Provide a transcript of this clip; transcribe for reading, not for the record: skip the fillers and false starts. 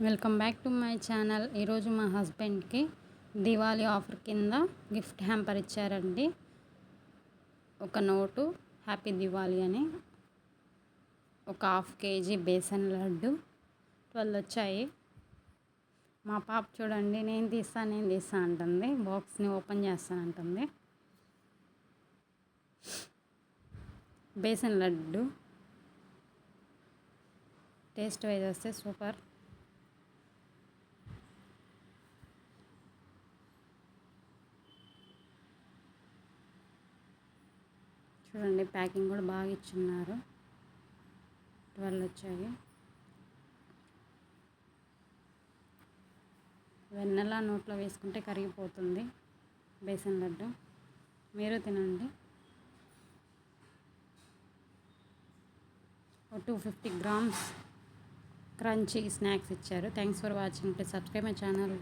Welcome back to my channel. ఈరోజు మా హస్బెండ్కి దివాళీ ఆఫర్ కింద గిఫ్ట్ హ్యాంపర్ ఇచ్చారండి. ఒక నోటు హ్యాపీ దివాళీ అని, ఒక ½ కేజీ బేసన్ లడ్డు 12 వచ్చాయి. మా పాప చూడండి, నేను తీస్తా అంటుంది. బాక్స్ని ఓపెన్ చేస్తానంటుంది. బేసన్ లడ్డు టేస్ట్ వైజ్ వస్తే సూపర్. చూడండి, ప్యాకింగ్ కూడా బాగా ఇచ్చున్నారు. 12 వచ్చాయి. వెన్నెల నోట్లో వేసుకుంటే కరిగిపోతుంది బేసన్ లడ్డు. మీరు తినండి. 250 grams క్రంచీ స్నాక్స్ ఇచ్చారు. Thanks for watching. Please subscribe my channel.